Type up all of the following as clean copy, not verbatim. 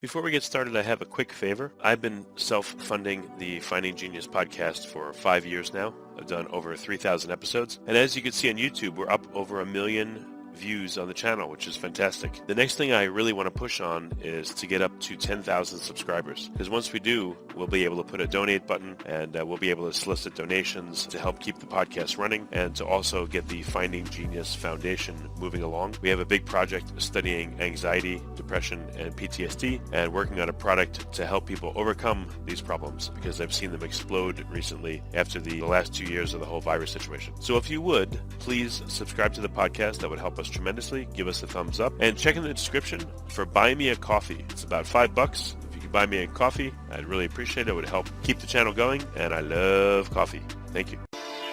Before we get started, I have a quick favor. I've been self-funding the Finding Genius podcast for 5 years now. I've done over 3,000 episodes. And as you can see on YouTube, we're up over 1 million views on the channel, which is fantastic. The next thing I really want to push on is to get up to 10,000 subscribers. Because once we do, we'll be able to put a donate button and we'll be able to solicit donations to help keep the podcast running and to also get the Finding Genius Foundation moving along. We have a big project studying anxiety, depression, and PTSD and working on a product to help people overcome these problems because I've seen them explode recently after the last 2 years of the whole virus situation. So if you would, please subscribe to the podcast. That would help us tremendously. Give us a thumbs up and check in the description for Buy Me a Coffee. It's about $5. If you could buy me a coffee, I'd really appreciate it. It would help keep the channel going, and I love coffee. Thank you.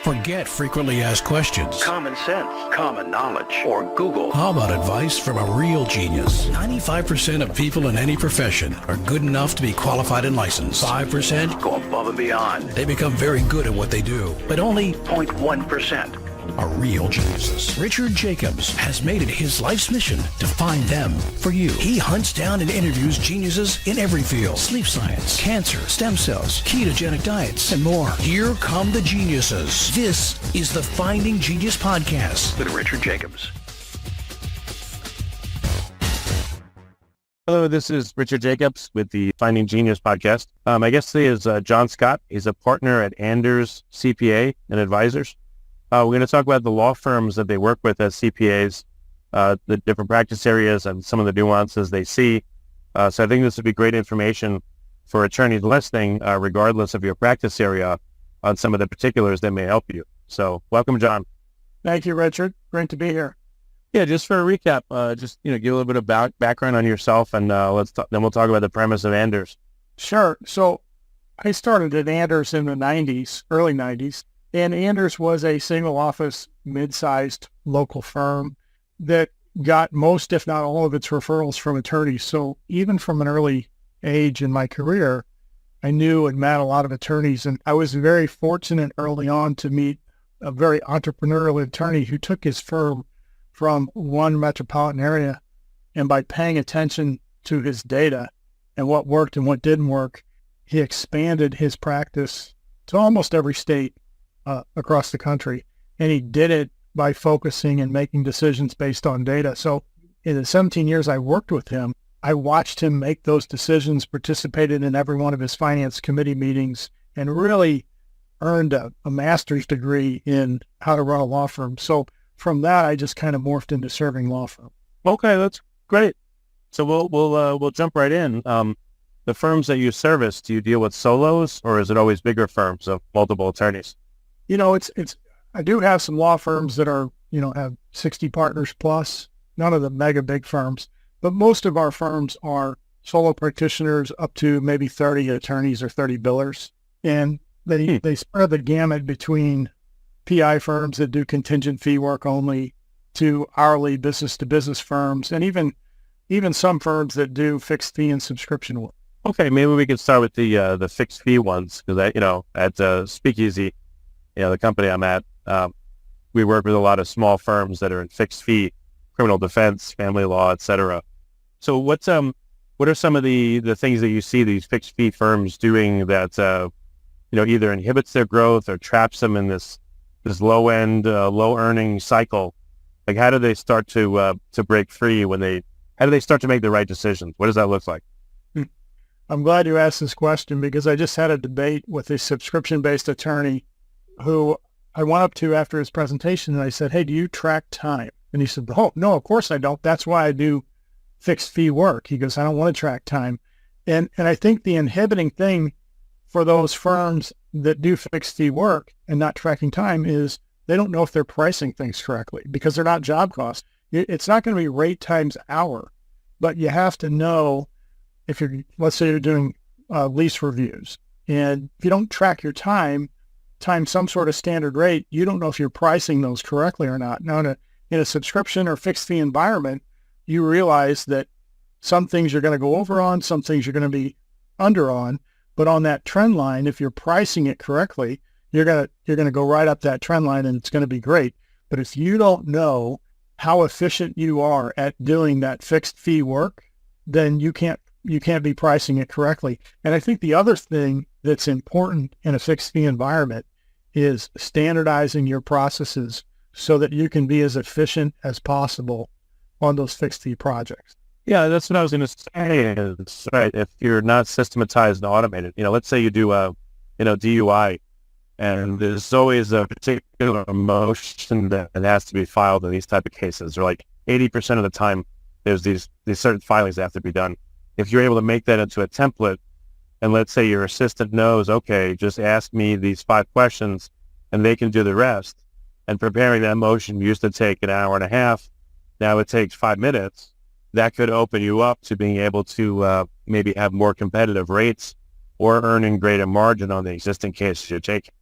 Forget frequently asked questions. Common sense, common knowledge, or Google. How about advice from a real genius? 95% of people in any profession are good enough to be qualified and licensed. 5% Go above and beyond. they become very good at what they do, but only 0.1%. are real geniuses. Richard Jacobs has made it his life's mission to find them for you. He hunts down and interviews geniuses in every field: sleep science, cancer, stem cells, ketogenic diets, and more. Here come the geniuses. This is the Finding Genius Podcast With Richard Jacobs. Hello, this is Richard Jacobs with the Finding Genius podcast. My guest today is John Scott. He's a partner at Anders CPA and Advisors. We're going to talk about the law firms that they work with as CPAs, the different practice areas and some of the nuances they see. So I think this would be great information for attorneys listening, regardless of your practice area, on some of the particulars that may help you. So welcome, John. Thank you, Richard. Great to be here. Yeah, just for a recap, give a little bit of background on yourself, and then we'll talk about the premise of Anders. Sure. So I started at Anders in the 90s, early 90s, and Anders was a single office, mid-sized local firm that got most, if not all of its referrals from attorneys. So even from an early age in my career, I knew and met a lot of attorneys, and I was very fortunate early on to meet a very entrepreneurial attorney who took his firm from one metropolitan area, and by paying attention to his data and what worked and what didn't work, he expanded his practice to almost every state across the country. And he did it by focusing and making decisions based on data. So in the 17 years I worked with him, I watched him make those decisions, participated in every one of his finance committee meetings, and really earned a master's degree in how to run a law firm. So from that, I just kind of morphed into serving law firm. Okay, that's great. So we'll jump right in. The firms that you service, do you deal with solos, or is it always bigger firms of multiple attorneys? You know, I do have some law firms that are, have 60 partners plus, none of the mega big firms, but most of our firms are solo practitioners up to maybe 30 attorneys or 30 billers. And they spread the gamut between PI firms that do contingent fee work only to hourly business to business firms, and even some firms that do fixed fee and subscription work. Okay, maybe we could start with the fixed fee ones, because at Speakeasy, the company I'm at, we work with a lot of small firms that are in fixed fee, criminal defense, family law, etc. So what are some of the things that you see these fixed fee firms doing that either inhibits their growth or traps them in this low end, low earning cycle? Like, how do they start to break free how do they start to make the right decisions? What does that look like? I'm glad you asked this question, because I just had a debate with a subscription-based attorney who I went up to after his presentation, and I said, "Hey, do you track time?" And he said, "Oh, no, of course I don't. That's why I do fixed fee work." He goes, "I don't want to track time." And I think the inhibiting thing for those firms that do fixed fee work and not tracking time is they don't know if they're pricing things correctly, because they're not job costs. It's not going to be rate times hour, but you have to know if let's say you're doing lease reviews, and if you don't track your time some sort of standard rate, you don't know if you're pricing those correctly or not. Now, in a subscription or fixed fee environment, you realize that some things you're going to go over on, some things you're going to be under on, but on that trend line, if you're pricing it correctly, you're going to go right up that trend line, and it's going to be great. But if you don't know how efficient you are at doing that fixed fee work, then you can't you can't be pricing it correctly. And I think the other thing that's important in a fixed fee environment is standardizing your processes so that you can be as efficient as possible on those fixed fee projects. Yeah, that's what I was going to say. Is, right, if you're not systematized and automated, let's say you do a, DUI, and there's always a particular motion that has to be filed in these type of cases, or like 80% of the time, there's these certain filings that have to be done. If you're able to make that into a template, and let's say your assistant knows, okay, just ask me these 5 questions, and they can do the rest. And preparing that motion used to take an hour and a half. Now it takes 5 minutes. That could open you up to being able to maybe have more competitive rates or earning greater margin on the existing cases you're taking.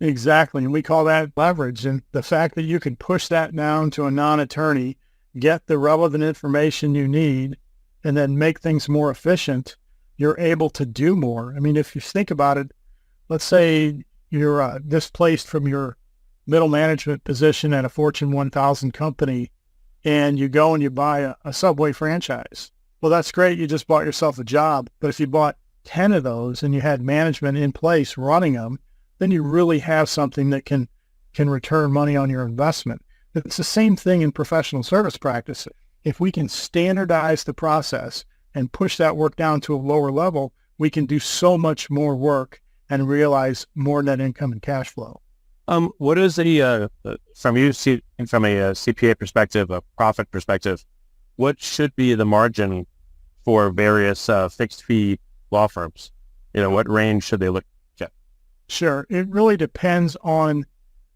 Exactly. And we call that leverage. And the fact that you can push that down to a non-attorney, get the relevant information you need, and then make things more efficient, you're able to do more. I mean, if you think about it, let's say you're displaced from your middle management position at a Fortune 1000 company, and you go and you buy a Subway franchise. Well, that's great. You just bought yourself a job. But if you bought 10 of those and you had management in place running them, then you really have something that can return money on your investment. It's the same thing in professional service practice. If we can standardize the process and push that work down to a lower level, we can do so much more work and realize more net income and cash flow. What is from a CPA perspective, a profit perspective, what should be the margin for various fixed fee law firms? What range should they look at? Sure. It really depends on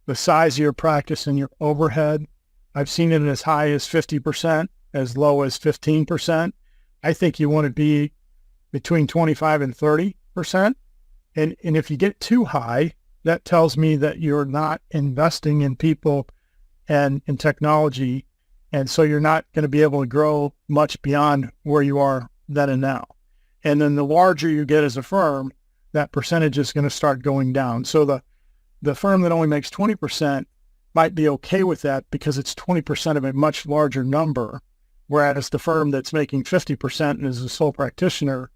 the size of your practice and your overhead. I've seen it as high as 50%, as low as 15%. I think you want to be between 25 and 30%. And if you get too high, that tells me that you're not investing in people and in technology. And so you're not going to be able to grow much beyond where you are then and now. And then the larger you get as a firm, that percentage is going to start going down. So the firm that only makes 20% might be okay with that because it's 20% of a much larger number, whereas the firm that's making 50% and is a sole practitioner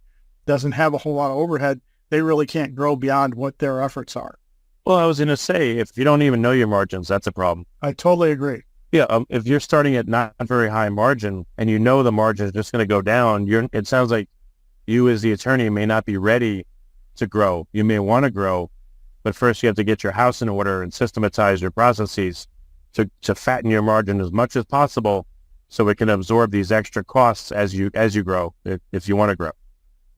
doesn't have a whole lot of overhead. They really can't grow beyond what their efforts are. Well, I was going to say, if you don't even know your margins, that's a problem. I totally agree. Yeah, if you're starting at not very high margin and you know the margin is just going to go down, it sounds like you as the attorney may not be ready to grow. You may want to grow, but first you have to get your house in order and systematize your processes to fatten your margin as much as possible so it can absorb these extra costs as you grow, if you want to grow.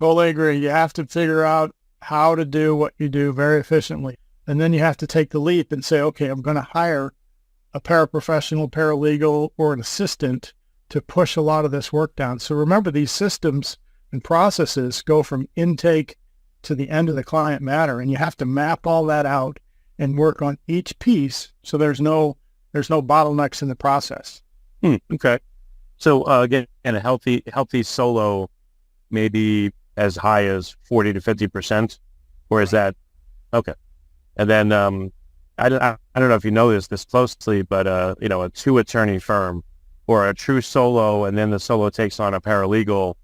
Totally agree. You have to figure out how to do what you do very efficiently. And then you have to take the leap and say, okay, I'm going to hire a paraprofessional, paralegal, or an assistant to push a lot of this work down. So remember, these systems and processes go from intake to the end of the client matter, and you have to map all that out and work on each piece so there's no bottlenecks in the process. Okay. So again, a healthy solo, maybe as high as 40 to 50%, or is that okay? And then I don't know if you know this closely, but a 2-attorney firm or a true solo, and then the solo takes on a paralegal.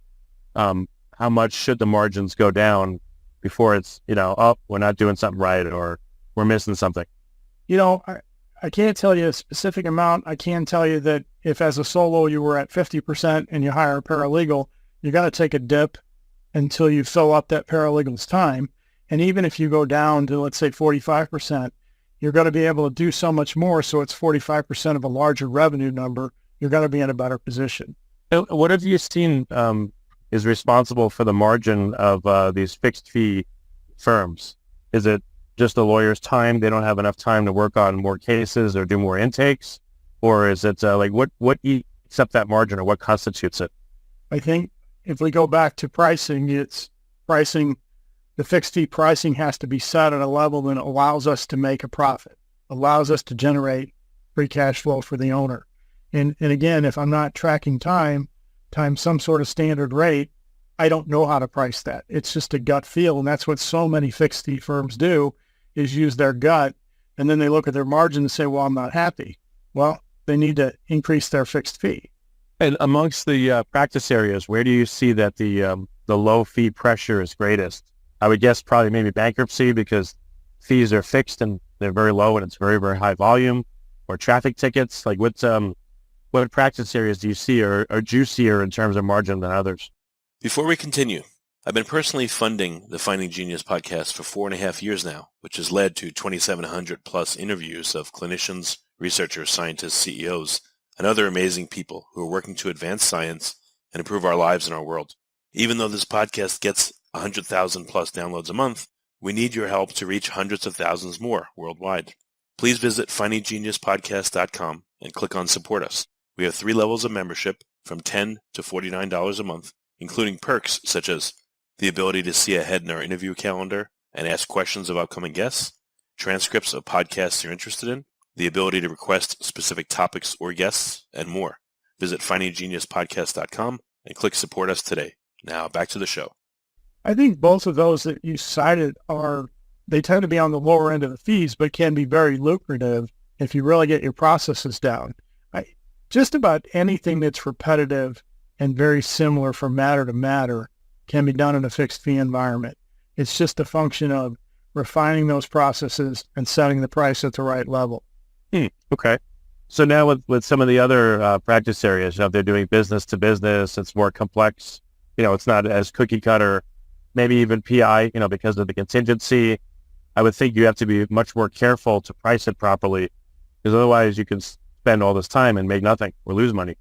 How much should the margins go down before it's we're not doing something right or we're missing something? I can't tell you a specific amount. I can tell you that if as a solo you were at 50% and you hire a paralegal, you got to take a dip until you fill up that paralegal's time. And even if you go down to, let's say, 45%, you're going to be able to do so much more. So it's 45% of a larger revenue number. You're going to be in a better position. What have you seen is responsible for the margin of these fixed fee firms? Is it just the lawyer's time? They don't have enough time to work on more cases or do more intakes? Or is it what eats up that margin, or what constitutes it? I think if we go back to pricing, it's pricing. The fixed fee pricing has to be set at a level that allows us to make a profit, allows us to generate free cash flow for the owner. And again, if I'm not tracking time times some sort of standard rate, I don't know how to price that. It's just a gut feel. And that's what so many fixed fee firms do, is use their gut. And then they look at their margin and say, well, I'm not happy. Well, they need to increase their fixed fee. And amongst the practice areas, where do you see that the the low fee pressure is greatest? I would guess probably maybe bankruptcy because fees are fixed and they're very low and it's very, very high volume, or traffic tickets. Like what practice areas do you see are juicier in terms of margin than others? Before we continue, I've been personally funding the Finding Genius podcast for 4.5 years now, which has led to 2,700 plus interviews of clinicians, researchers, scientists, CEOs, and other amazing people who are working to advance science and improve our lives and our world. Even though this podcast gets 100,000 plus downloads a month, we need your help to reach hundreds of thousands more worldwide. Please visit findinggeniuspodcast.com and click on Support Us. We have 3 levels of membership from $10 to $49 a month, including perks such as the ability to see ahead in our interview calendar and ask questions of upcoming guests, transcripts of podcasts you're interested in, the ability to request specific topics or guests, and more. Visit findinggeniuspodcast.com and click Support Us today. Now back to the show. I think both of those that you cited they tend to be on the lower end of the fees, but can be very lucrative if you really get your processes down. Just about anything that's repetitive and very similar from matter to matter can be done in a fixed fee environment. It's just a function of refining those processes and setting the price at the right level. Okay. So now with some of the other practice areas, if they're doing business to business, it's more complex. It's not as cookie cutter, maybe even PI, because of the contingency. I would think you have to be much more careful to price it properly, because otherwise you can spend all this time and make nothing or lose money.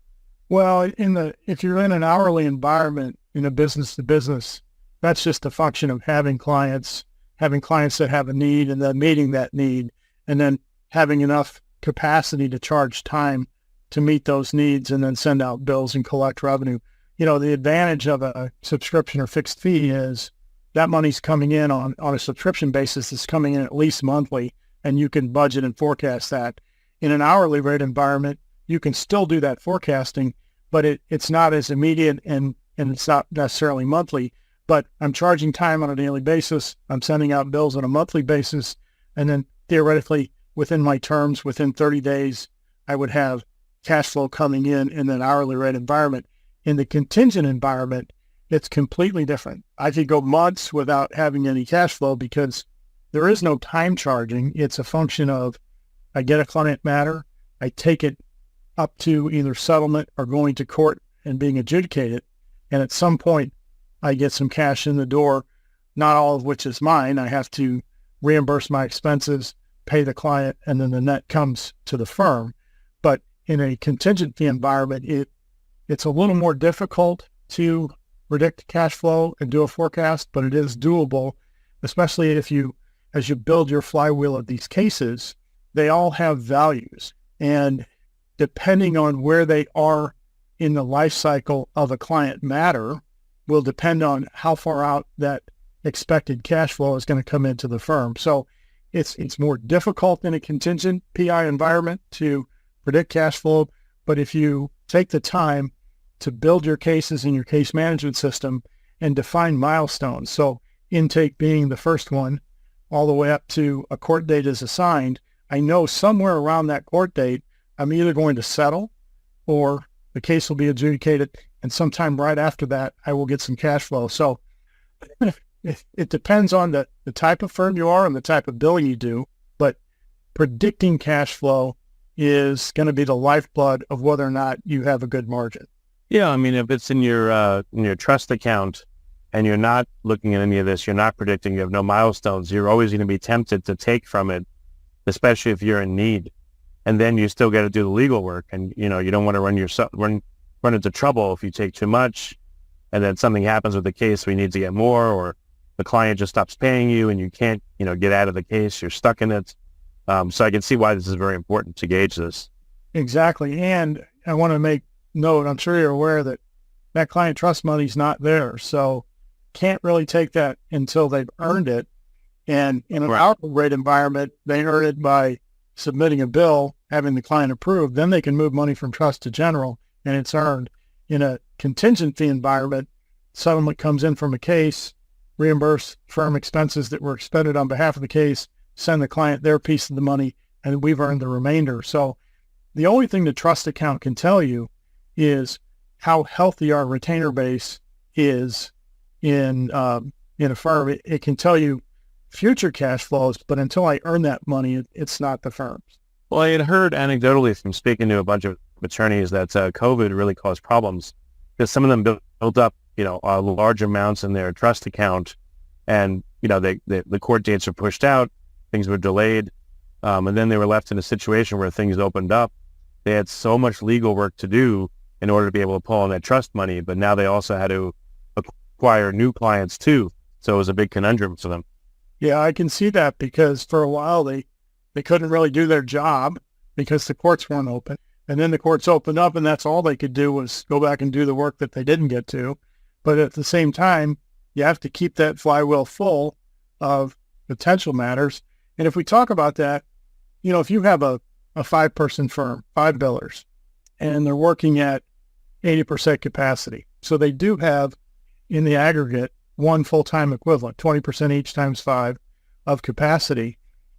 Well, if you're in an hourly environment in a business to business, that's just a function of having clients that have a need and then meeting that need, and then having enough capacity to charge time to meet those needs and then send out bills and collect revenue. The advantage of a subscription or fixed fee is that money's coming in on a subscription basis. It's coming in at least monthly, and you can budget and forecast that. In an hourly rate environment, you can still do that forecasting, but it's not as immediate and it's not necessarily monthly. But I'm charging time on a daily basis. I'm sending out bills on a monthly basis. And then theoretically, within my terms, within 30 days, I would have cash flow coming in an hourly rate environment. In the contingent environment, it's completely different. I could go months without having any cash flow because there is no time charging. It's a function of I get a client matter, I take it up to either settlement or going to court and being adjudicated. And at some point, I get some cash in the door, not all of which is mine. I have to reimburse my expenses, pay the client, and then the net comes to the firm. But in a contingency environment, it's a little more difficult to predict cash flow and do a forecast, but it is doable, especially as you build your flywheel of these cases. They all have values, and depending on where they are in the life cycle of a client matter will depend on how far out that expected cash flow is going to come into the firm. So it's more difficult in a contingent PI environment to predict cash flow, but if you take the time to build your cases in your case management system and define milestones, so intake being the first one, all the way up to a court date is assigned, I know somewhere around that court date, I'm either going to settle or the case will be adjudicated, and sometime right after that, I will get some cash flow. So it depends on the type of firm you are and the type of billing you do, but predicting cash flow is going to be the lifeblood of whether or not you have a good margin. Yeah, I mean, if it's in your trust account and you're not looking at any of this, you're not predicting, you have no milestones, you're always going to be tempted to take from it, especially if you're in need. And then you still got to do the legal work, and you don't want to run into trouble if you take too much, and then something happens with the case, we need to get more, or the client just stops paying you and you can't get out of the case, you're stuck in it. So I can see why this is very important to gauge this. Exactly. And I want to make note, I'm sure you're aware that client trust money's not there, so can't really take that until they've earned it. And in an hourly rate environment, they earn it by submitting a bill, having the client approved, then they can move money from trust to general, and it's earned. In a contingency environment, settlement comes in from a case, reimburse firm expenses that were expended on behalf of the case, send the client their piece of the money, and we've earned the remainder. So the only thing the trust account can tell you is how healthy our retainer base is in a firm, it can tell you future cash flows, but until I earn that money, it's not the firm's. Well, I had heard anecdotally from speaking to a bunch of attorneys that COVID really caused problems because some of them built up, large amounts in their trust account, and the court dates were pushed out, things were delayed, and then they were left in a situation where things opened up. They had so much legal work to do in order to be able to pull on that trust money, but now they also had to acquire new clients too. So it was a big conundrum for them. Yeah, I can see that because for a while they couldn't really do their job because the courts weren't open. And then the courts opened up and that's all they could do was go back and do the work that they didn't get to. But at the same time, you have to keep that flywheel full of potential matters. And if we talk about that, if you have a 5-person firm, 5 billers, and they're working at 80% capacity. So they do have, in the aggregate, one full-time equivalent, 20% each times 5 of capacity.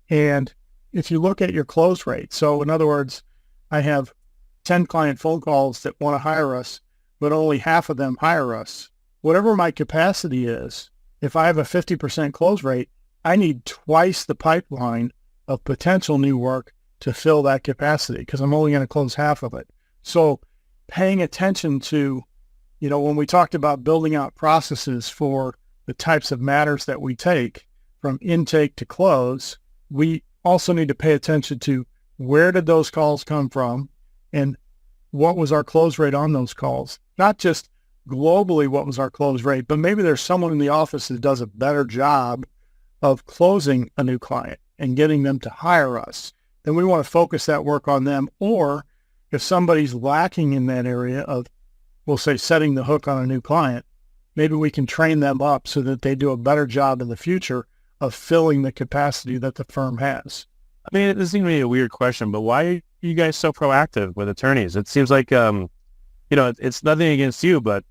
And if you look at your close rate, so in other words, I have 10 client phone calls that want to hire us, but only half of them hire us. Whatever my capacity is, if I have a 50% close rate, I need twice the pipeline of potential new work to fill that capacity because I'm only going to close half of it. So paying attention to, when we talked about building out processes for the types of matters that we take from intake to close, we also need to pay attention to where did those calls come from and what was our close rate on those calls. Not just globally what was our close rate, but maybe there's someone in the office that does a better job of closing a new client and getting them to hire us. Then we want to focus that work on them. Or if somebody's lacking in that area of, we'll say, setting the hook on a new client, maybe we can train them up so that they do a better job in the future of filling the capacity that the firm has. I mean, this seems to be a weird question, but why are you guys so proactive with attorneys? It seems like, it's nothing against you, but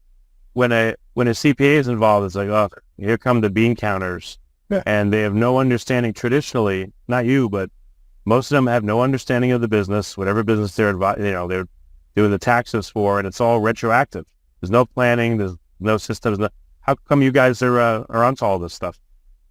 when a CPA is involved, it's like, oh, here come the bean counters. Yeah. And they have no understanding traditionally, not you, but most of them have no understanding of the business, whatever business they're doing the taxes for, and it's all retroactive. There's no planning, there's no systems. How come you guys are onto all this stuff?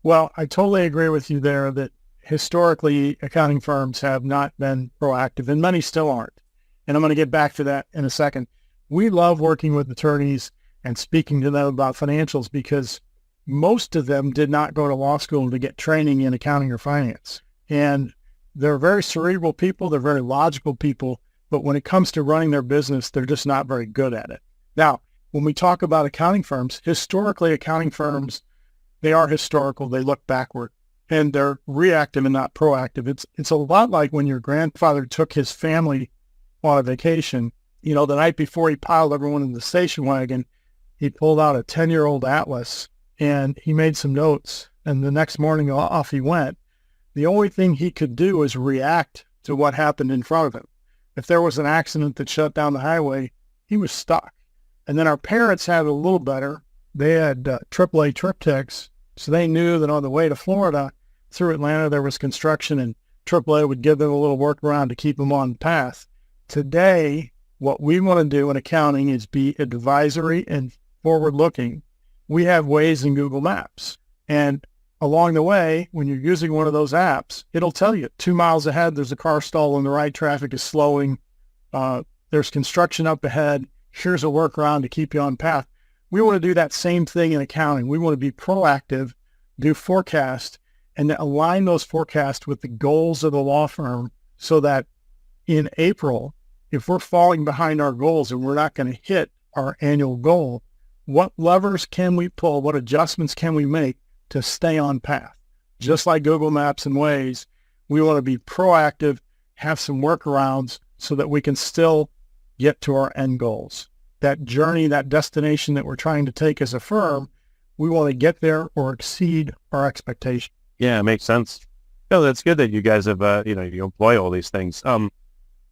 Well, I totally agree with you there that historically accounting firms have not been proactive, and many still aren't. And I'm going to get back to that in a second. We love working with attorneys and speaking to them about financials because most of them did not go to law school to get training in accounting or finance. And they're very cerebral people. They're very logical people. But when it comes to running their business, they're just not very good at it. Now, when we talk about accounting firms, historically, accounting firms, they are historical. They look backward and they're reactive and not proactive. It's a lot like when your grandfather took his family on a vacation. The night before he piled everyone in the station wagon, he pulled out a 10-year-old atlas and he made some notes. And the next morning off he went. The only thing he could do is react to what happened in front of him. If there was an accident that shut down the highway, he was stuck. And then our parents had it a little better. They had AAA trip tickets, so they knew that on the way to Florida, through Atlanta, there was construction, and AAA would give them a little workaround to keep them on the path. Today, what we want to do in accounting is be advisory and forward-looking. We have Waze and Google Maps. And along the way, when you're using one of those apps, it'll tell you 2 miles ahead, there's a car stall on the right, traffic is slowing, there's construction up ahead, here's a workaround to keep you on path. We want to do that same thing in accounting. We want to be proactive, do forecast, and align those forecasts with the goals of the law firm so that in April, if we're falling behind our goals and we're not going to hit our annual goal, what levers can we pull? What adjustments can we make to stay on path? Just like Google Maps and Waze, we want to be proactive, have some workarounds so that we can still get to our end goals. That journey, that destination that we're trying to take as a firm, we want to get there or exceed our expectation. Yeah, it makes sense. No, that's good that you guys have, you employ all these things.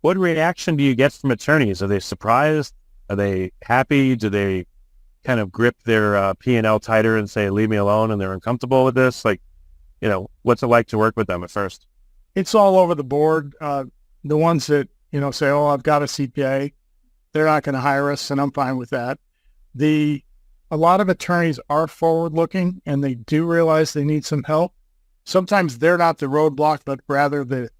What reaction do you get from attorneys? Are they surprised? Are they happy? Do they kind of grip their P&L tighter and say, leave me alone, and they're uncomfortable with this? What's it like to work with them at first? It's all over the board. The ones that, say, oh, I've got a CPA, they're not going to hire us, and I'm fine with that. The a lot of attorneys are forward-looking and they do realize they need some help. Sometimes they're not the roadblock, but rather the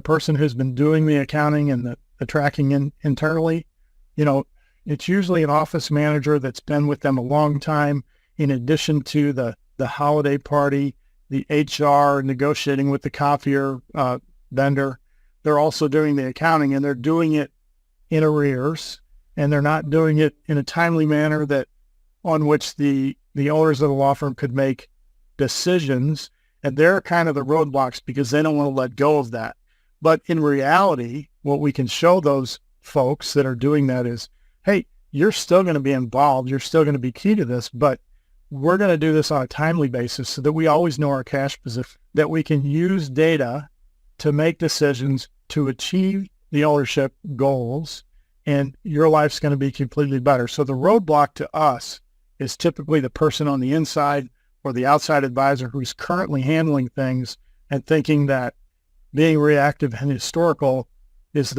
person who's been doing the accounting and the tracking internally. It's usually an office manager that's been with them a long time, in addition to the holiday party, the HR negotiating with the copier vendor. They're also doing the accounting, and they're doing it in arrears, and they're not doing it in a timely manner on which the owners of the law firm could make decisions. And they're kind of the roadblocks because they don't want to let go of that. But in reality, what we can show those folks that are doing that is, hey, you're still going to be involved. You're still going to be key to this, but we're going to do this on a timely basis so that we always know our cash position, that we can use data to make decisions to achieve the ownership goals, and your life's going to be completely better. So the roadblock to us is typically the person on the inside or the outside advisor who's currently handling things and thinking that being reactive and historical is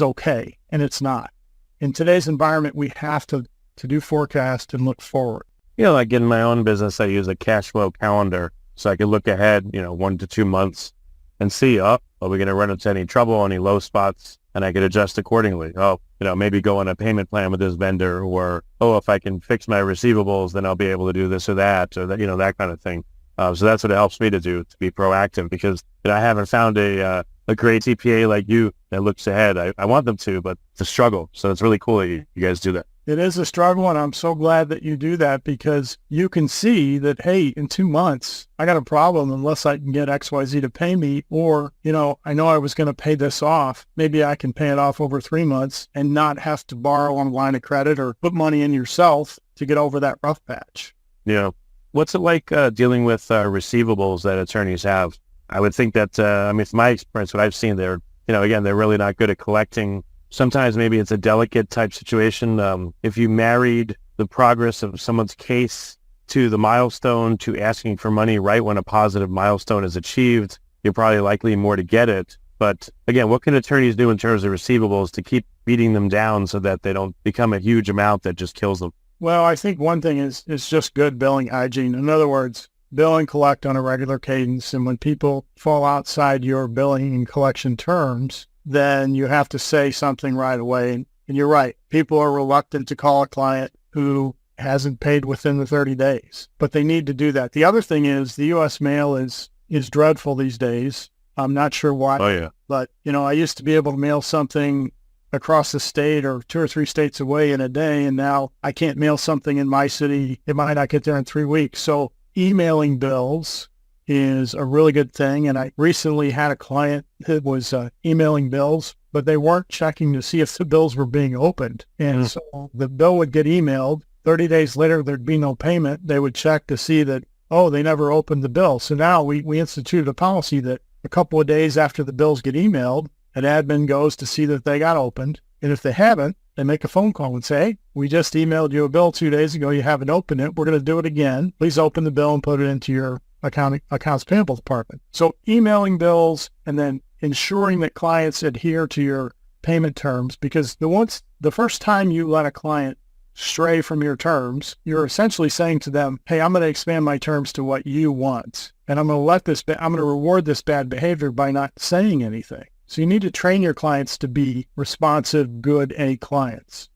okay, and it's not. In today's environment, we have to do forecast and look forward. Like in my own business, I use a cash flow calendar so I can look ahead, 1 to 2 months and see, are we going to run into any trouble, any low spots, and I could adjust accordingly. Maybe go on a payment plan with this vendor, or, if I can fix my receivables, then I'll be able to do this or that, that kind of thing. So that's what it helps me to do, to be proactive, because I haven't found a great CPA like you that looks ahead. I want them to, but it's a struggle. So it's really cool that you guys do that. It is a struggle, and I'm so glad that you do that, because you can see that, hey, in 2 months, I got a problem unless I can get XYZ to pay me, or, I know I was going to pay this off. Maybe I can pay it off over 3 months and not have to borrow on a line of credit or put money in yourself to get over that rough patch. Yeah. What's it like dealing with receivables that attorneys have? I would think that, from my experience, what I've seen, they're really not good at collecting. Sometimes maybe it's a delicate type situation. If you married the progress of someone's case to the milestone, to asking for money right when a positive milestone is achieved, you're probably likely more to get it. But again, what can attorneys do in terms of receivables to keep beating them down so that they don't become a huge amount that just kills them? Well, I think one thing is just good billing hygiene. In other words, bill and collect on a regular cadence. And when people fall outside your billing and collection terms, then you have to say something right away. And you're right. People are reluctant to call a client who hasn't paid within the 30 days, but they need to do that. The other thing is the U.S. mail is dreadful these days. I'm not sure why. Oh, yeah. But, I used to be able to mail something across the state or 2 or 3 states away in a day, and now I can't mail something in my city. It might not get there in 3 weeks. So emailing bills is a really good thing. And I recently had a client that was emailing bills, but they weren't checking to see if the bills were being opened. And so the bill would get emailed. 30 days later, there'd be no payment. They would check to see that, they never opened the bill. So now we instituted a policy that a couple of days after the bills get emailed, an admin goes to see that they got opened. And if they haven't, they make a phone call and say, hey, we just emailed you a bill 2 days ago. You haven't opened it. We're going to do it again. Please open the bill and put it into your accounts payable department. So emailing bills and then ensuring that clients adhere to your payment terms, because the first time you let a client stray from your terms, you're essentially saying to them, hey, I'm going to expand my terms to what you want. And I'm going to reward this bad behavior by not saying anything. So you need to train your clients to be responsive, good A clients.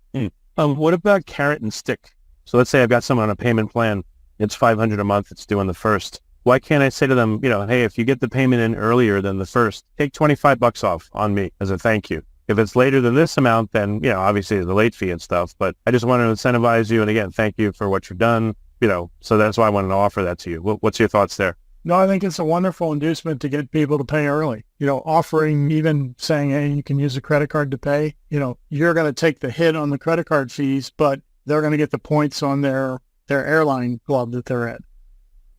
What about carrot and stick? So let's say I've got someone on a payment plan. It's $500 a month. It's due on the 1st. Why can't I say to them, hey, if you get the payment in earlier than the 1st, take $25 off on me as a thank you. If it's later than this amount, then, obviously the late fee and stuff, but I just want to incentivize you. And again, thank you for what you've done, so that's why I wanted to offer that to you. What's your thoughts there? No, I think it's a wonderful inducement to get people to pay early. Offering, even saying, hey, you can use a credit card to pay, you're going to take the hit on the credit card fees, but they're going to get the points on their airline club that they're at.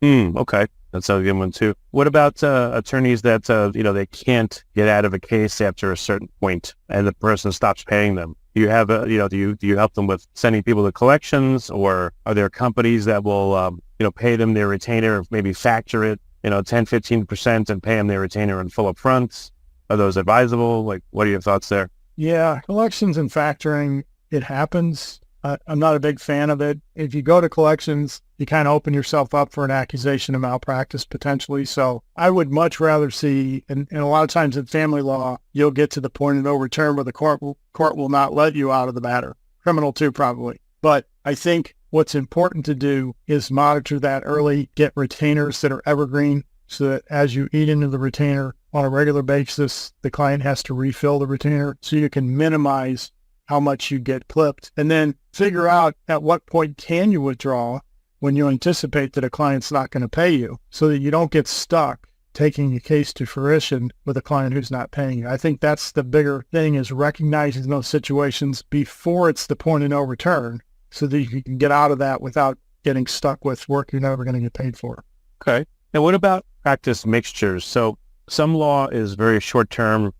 Okay. That's a good one too. What about attorneys that, they can't get out of a case after a certain point and the person stops paying them? Do you have do you help them with sending people to collections, or are there companies that will, pay them their retainer, maybe factor it, 10, 15% and pay them their retainer in full upfront? Are those advisable? What are your thoughts there? Yeah. Collections and factoring, it happens. I'm not a big fan of it. If you go to collections, you kind of open yourself up for an accusation of malpractice potentially. So I would much rather see, and a lot of times in family law, you'll get to the point of no return where the court will not let you out of the matter. Criminal too, probably. But I think what's important to do is monitor that early, get retainers that are evergreen so that as you eat into the retainer on a regular basis, the client has to refill the retainer so you can minimize how much you get clipped, and then figure out at what point can you withdraw when you anticipate that a client's not going to pay you so that you don't get stuck taking a case to fruition with a client who's not paying you. I think that's the bigger thing, is recognizing those situations before it's the point of no return so that you can get out of that without getting stuck with work you're never going to get paid for. Okay. And what about practice mixtures? So some law is very short-term,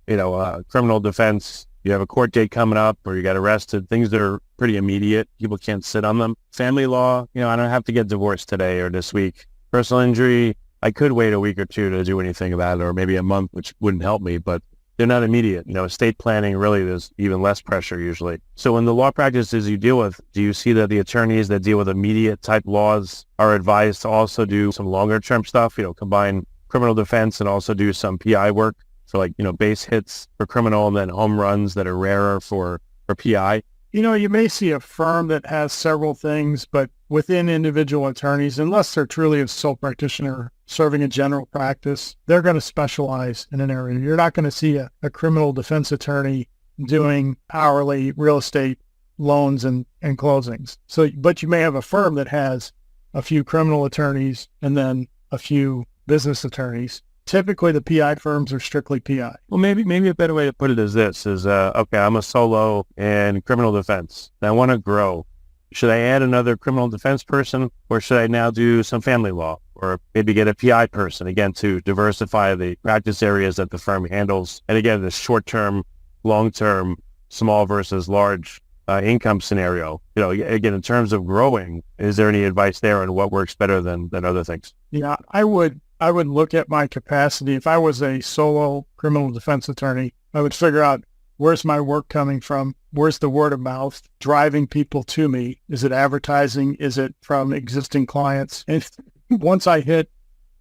criminal defense. You have a court date coming up or you got arrested, things that are pretty immediate. People can't sit on them. Family law, I don't have to get divorced today or this week. Personal injury, I could wait a week or two to do anything about it, or maybe a month, which wouldn't help me, but they're not immediate. Estate planning, really, there's even less pressure usually. So in the law practices you deal with, do you see that the attorneys that deal with immediate type laws are advised to also do some longer term stuff, combine criminal defense and also do some PI work? So base hits for criminal and then home runs that are rarer for PI. You may see a firm that has several things, but within individual attorneys, unless they're truly a sole practitioner serving a general practice, they're going to specialize in an area. You're not going to see a criminal defense attorney doing hourly real estate loans and closings. So, but you may have a firm that has a few criminal attorneys and then a few business attorneys. Typically, the PI firms are strictly PI. Well, maybe a better way to put it is this, okay, I'm a solo in criminal defense. And I want to grow. Should I add another criminal defense person, or should I now do some family law, or maybe get a PI person, again, to diversify the practice areas that the firm handles? And again, the short-term, long-term, small versus large income scenario. Again, in terms of growing, is there any advice there on what works better than other things? Yeah, I would look at my capacity. If I was a solo criminal defense attorney, I would figure out, where's my work coming from? Where's the word of mouth driving people to me? Is it advertising? Is it from existing clients? And once I hit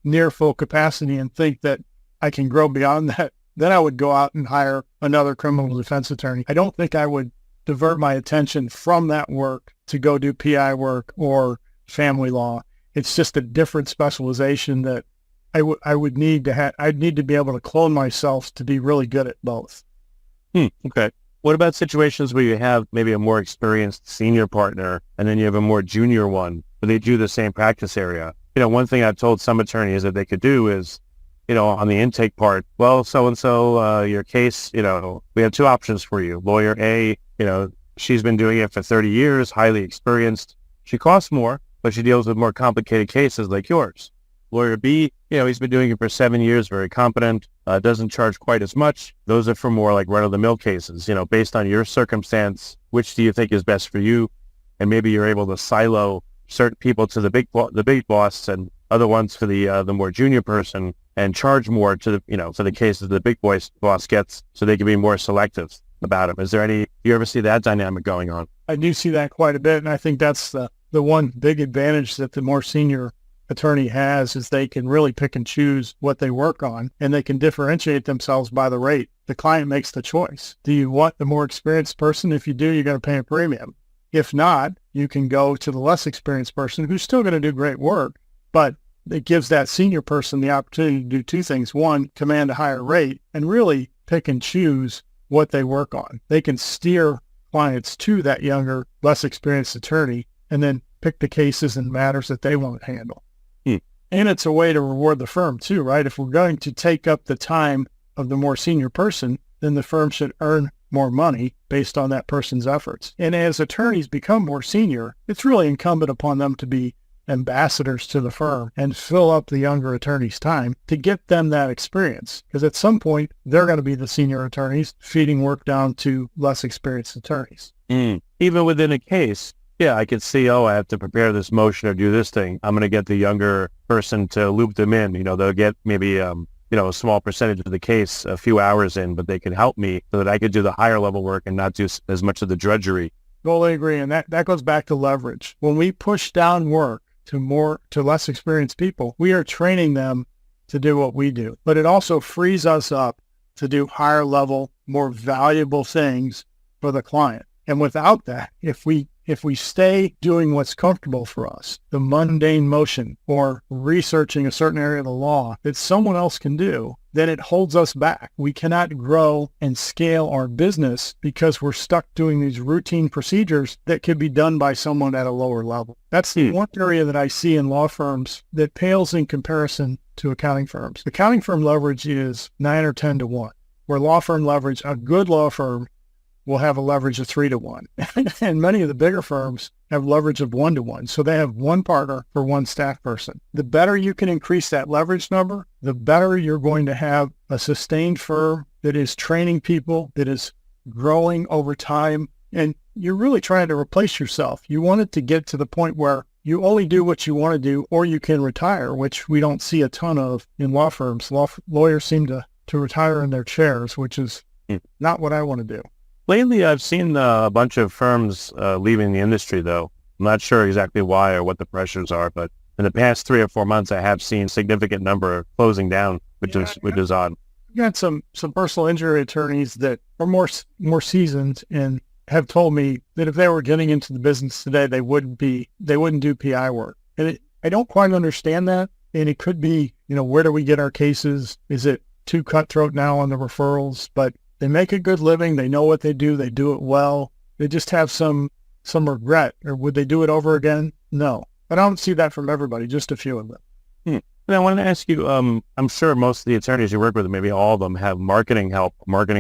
near full capacity and think that I can grow beyond that, then I would go out and hire another criminal defense attorney. I don't think I would divert my attention from that work to go do PI work or family law. It's just a different specialization that I would need to have. I'd need to be able to clone myself to be really good at both. Okay. What about situations where you have maybe a more experienced senior partner and then you have a more junior one, but they do the same practice area? One thing I've told some attorneys that they could do is, on the intake part, well, so-and-so, your case, we have two options for you. Lawyer A, she's been doing it for 30 years, highly experienced. She costs more, but she deals with more complicated cases like yours. Lawyer B, he's been doing it for 7 years, very competent, doesn't charge quite as much. Those are for more like run-of-the-mill cases. Based on your circumstance, which do you think is best for you? And maybe you're able to silo certain people to the big boss and other ones for the more junior person, and charge more to the, for the cases the big boss gets, so they can be more selective about them. Is there do you ever see that dynamic going on? I do see that quite a bit, and I think that's the one big advantage that the more senior attorney has, is they can really pick and choose what they work on, and they can differentiate themselves by the rate. The client makes the choice. Do you want the more experienced person? If you do, you're going to pay a premium. If not, you can go to the less experienced person who's still going to do great work, but it gives that senior person the opportunity to do two things. One, command a higher rate, and really pick and choose what they work on. They can steer clients to that younger, less experienced attorney, and then pick the cases and matters that they want to handle. And it's a way to reward the firm too, right? If we're going to take up the time of the more senior person, then the firm should earn more money based on that person's efforts. And as attorneys become more senior, it's really incumbent upon them to be ambassadors to the firm and fill up the younger attorney's time to get them that experience. Because at some point, they're going to be the senior attorneys feeding work down to less experienced attorneys. Even within a case, yeah, I could see, I have to prepare this motion or do this thing. I'm going to get the younger person to loop them in. They'll get maybe, a small percentage of the case a few hours in, but they can help me so that I could do the higher level work and not do as much of the drudgery. Totally agree. And that goes back to leverage. When we push down work to less experienced people, we are training them to do what we do. But it also frees us up to do higher level, more valuable things for the client. And without that, if we stay doing what's comfortable for us, the mundane motion or researching a certain area of the law that someone else can do, then it holds us back. We cannot grow and scale our business because we're stuck doing these routine procedures that could be done by someone at a lower level. That's the one area that I see in law firms that pales in comparison to accounting firms. Accounting firm leverage is 9 or 10 to 1, where law firm leverage, a good law firm will have a leverage of 3 to 1. And many of the bigger firms have leverage of 1 to 1. So they have one partner for one staff person. The better you can increase that leverage number, the better you're going to have a sustained firm that is training people, that is growing over time. And you're really trying to replace yourself. You want it to get to the point where you only do what you want to do, or you can retire, which we don't see a ton of in law firms. Lawyers seem to retire in their chairs, which is not what I want to do. Lately, I've seen a bunch of firms leaving the industry, though. I'm not sure exactly why or what the pressures are, but in the past 3 or 4 months, I have seen a significant number closing down, which is odd. I've got some personal injury attorneys that are more seasoned and have told me that if they were getting into the business today, they wouldn't do PI work. And I don't quite understand that. And it could be, where do we get our cases? Is it too cutthroat now on the referrals? But they make a good living. They know what they do it well. They just have some regret. Or would they do it over again? No. But I don't see that from everybody, just a few of them. And I wanted to ask you, I'm sure most of the attorneys you work with, maybe all of them, have marketing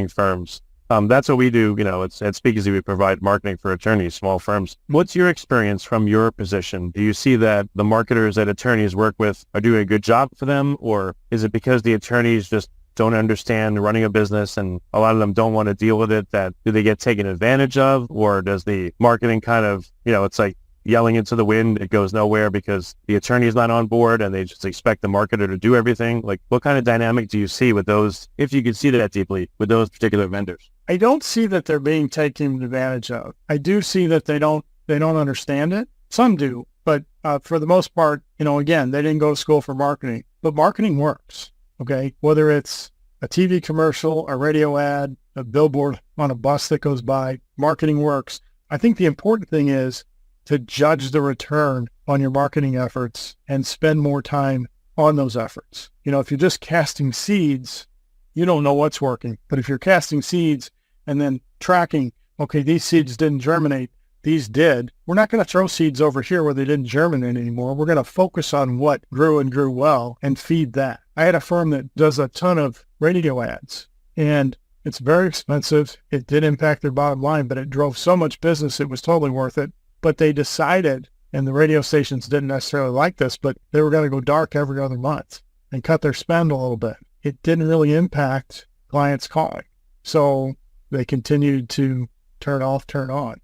firms. That's what we do. At Speakeasy, we provide marketing for attorneys, small firms. What's your experience from your position? Do you see that the marketers that attorneys work with are doing a good job for them? Or is it because the attorneys just don't understand running a business and a lot of them don't want to deal with it, that do they get taken advantage of? Or does the marketing kind of, it's like yelling into the wind, it goes nowhere because the attorney is not on board and they just expect the marketer to do everything? Like, what kind of dynamic do you see with those, if you could see that deeply, with those particular vendors? I don't see that they're being taken advantage of. I do see that they don't understand it. Some do, but for the most part, again, they didn't go to school for marketing, but marketing works. Okay, whether it's a TV commercial, a radio ad, a billboard on a bus that goes by, marketing works. I think the important thing is to judge the return on your marketing efforts and spend more time on those efforts. If you're just casting seeds, you don't know what's working. But if you're casting seeds and then tracking, okay, these seeds didn't germinate, these did, we're not going to throw seeds over here where they didn't germinate anymore. We're going to focus on what grew and grew well and feed that. I had a firm that does a ton of radio ads, and it's very expensive. It did impact their bottom line, but it drove so much business, it was totally worth it. But they decided, and the radio stations didn't necessarily like this, but they were going to go dark every other month and cut their spend a little bit. It didn't really impact clients calling. So they continued to turn off, turn on.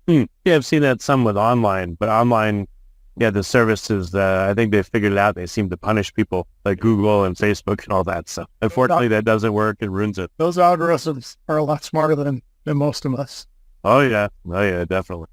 Yeah, I've seen that some with online, but online, the services, I think they figured it out. They seem to punish people like Google and Facebook and all that. So unfortunately, that doesn't work. It ruins it. Those algorithms are a lot smarter than most of us. Oh, yeah, definitely.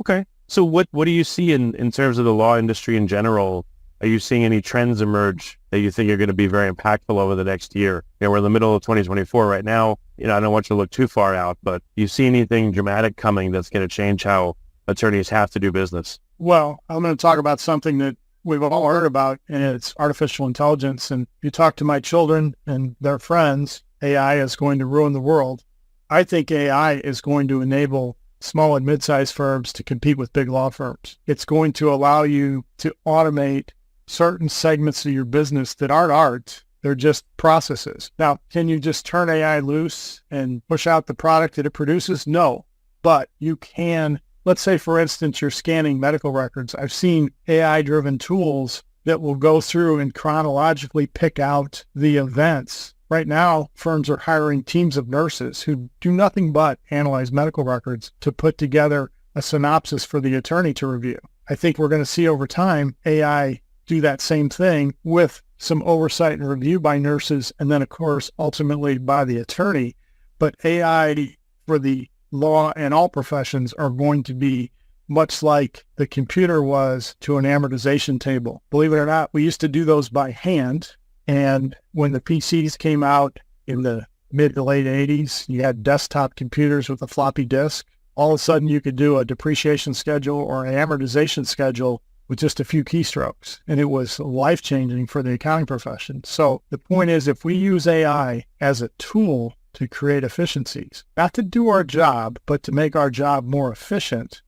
Okay. So what do you see in terms of the law industry in general? Are you seeing any trends emerge that you think are going to be very impactful over the next year? We're in the middle of 2024 right now. I don't want you to look too far out, but do you see anything dramatic coming that's going to change how attorneys have to do business? Well, I'm going to talk about something that we've all heard about, and it's artificial intelligence. And you talk to my children and their friends, AI is going to ruin the world. I think AI is going to enable small and mid-sized firms to compete with big law firms. It's going to allow you to automate certain segments of your business that aren't art. They're just processes. Now, can you just turn AI loose and push out the product that it produces? No, but you can. Let's say, for instance, you're scanning medical records. I've seen AI-driven tools that will go through and chronologically pick out the events. Right now, firms are hiring teams of nurses who do nothing but analyze medical records to put together a synopsis for the attorney to review. I think we're going to see over time AI do that same thing with some oversight and review by nurses, and then, of course, ultimately by the attorney. But AI for the law and all professions are going to be much like the computer was to an amortization table. Believe it or not, we used to do those by hand. And when the PCs came out in the mid to late 80s, you had desktop computers with a floppy disk. All of a sudden, you could do a depreciation schedule or an amortization schedule with just a few keystrokes. And it was life-changing for the accounting profession. So the point is, if we use AI as a tool to create efficiencies, not to do our job, but to make our job more efficient,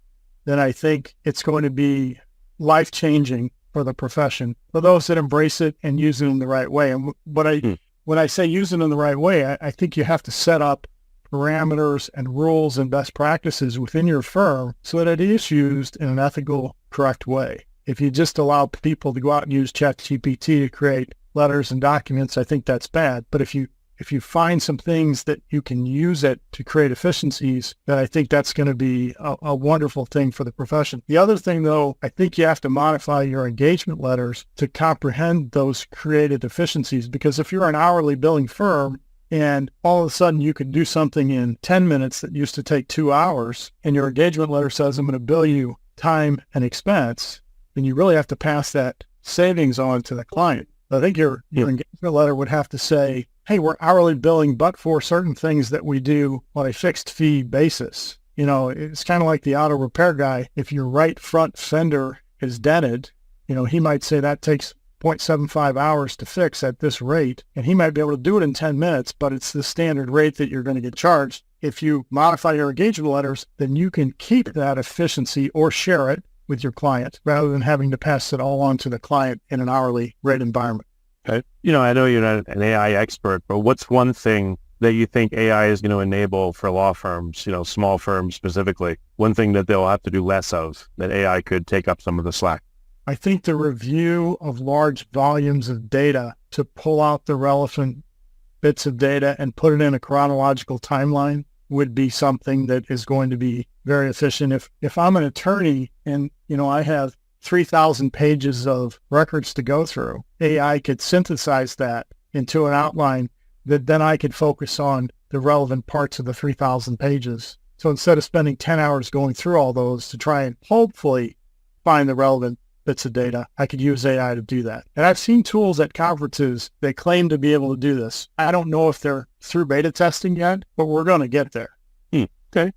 then I think it's going to be life-changing for the profession, for those that embrace it and use it in the right way. And when I say use it in the right way, I think you have to set up parameters and rules and best practices within your firm so that it is used in an ethical, correct way. If you just allow people to go out and use ChatGPT to create letters and documents, I think that's bad. But if you find some things that you can use it to create efficiencies, then I think that's going to be a wonderful thing for the profession. The other thing, though, I think you have to modify your engagement letters to comprehend those created efficiencies, because if you're an hourly billing firm and all of a sudden you could do something in 10 minutes that used to take 2 hours, and your engagement letter says, I'm going to bill you time and expense, then you really have to pass that savings on to the client. I think your engagement letter would have to say, hey, we're hourly billing, but for certain things that we do on a fixed fee basis. You know, it's kind of like the auto repair guy. If your right front fender is dented, he might say that takes 0.75 hours to fix at this rate, and he might be able to do it in 10 minutes, but it's the standard rate that you're going to get charged. If you modify your engagement letters, then you can keep that efficiency or share it with your client rather than having to pass it all on to the client in an hourly rate environment. Okay. I know you're not an AI expert, but what's one thing that you think AI is going to enable for law firms, small firms specifically? One thing that they'll have to do less of, that AI could take up some of the slack? I think the review of large volumes of data to pull out the relevant bits of data and put it in a chronological timeline would be something that is going to be very efficient. If I'm an attorney and, I have 3,000 pages of records to go through, AI could synthesize that into an outline that then I could focus on the relevant parts of the 3,000 pages. So instead of spending 10 hours going through all those to try and hopefully find the relevant bits of data, I could use AI to do that. And I've seen tools at conferences that claim to be able to do this. I don't know if they're through beta testing yet, but we're going to get there. Okay.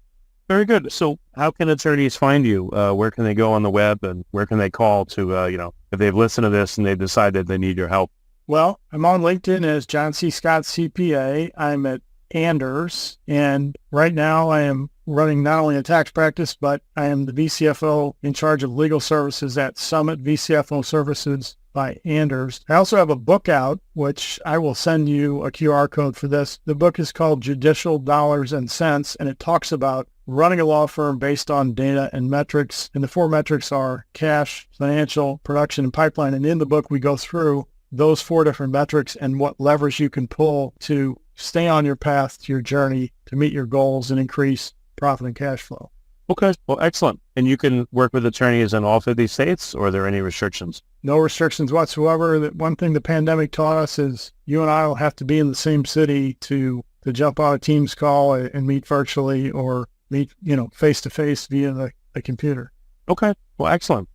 Very good. So how can attorneys find you? Where can they go on the web, and where can they call to, if they've listened to this and they've decided they need your help? Well, I'm on LinkedIn as John C. Scott CPA. I'm at Anders, and right now I am running not only a tax practice, but I am the VCFO in charge of legal services at Summit VCFO Services by Anders. I also have a book out, which I will send you a QR code for this. The book is called Judicial Dollars and Cents, and it talks about running a law firm based on data and metrics. And the 4 metrics are cash, financial, production, and pipeline. And in the book, we go through those 4 different metrics and what levers you can pull to stay on your path to your journey to meet your goals and increase profit and cash flow. Okay. Well, excellent. And you can work with attorneys in all 50 states, or are there any restrictions? No restrictions whatsoever. One thing the pandemic taught us is you and I will have to be in the same city to jump on a Teams call and meet virtually, or meet, face-to-face via the computer. Okay. Well, excellent.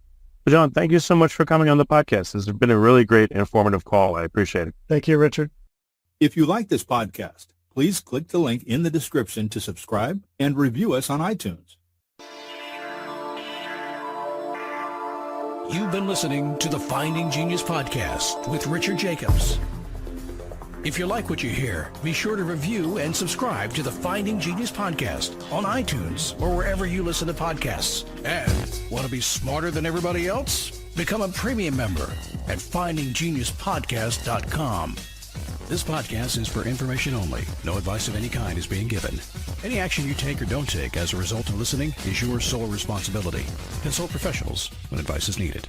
Well, John, thank you so much for coming on the podcast. This has been a really great, informative call. I appreciate it. Thank you, Richard. If you like this podcast, please click the link in the description to subscribe and review us on iTunes. You've been listening to the Finding Genius podcast with Richard Jacobs. If you like what you hear, be sure to review and subscribe to the Finding Genius podcast on iTunes or wherever you listen to podcasts. And want to be smarter than everybody else? Become a premium member at FindingGeniusPodcast.com. This podcast is for information only. No advice of any kind is being given. Any action you take or don't take as a result of listening is your sole responsibility. Consult professionals when advice is needed.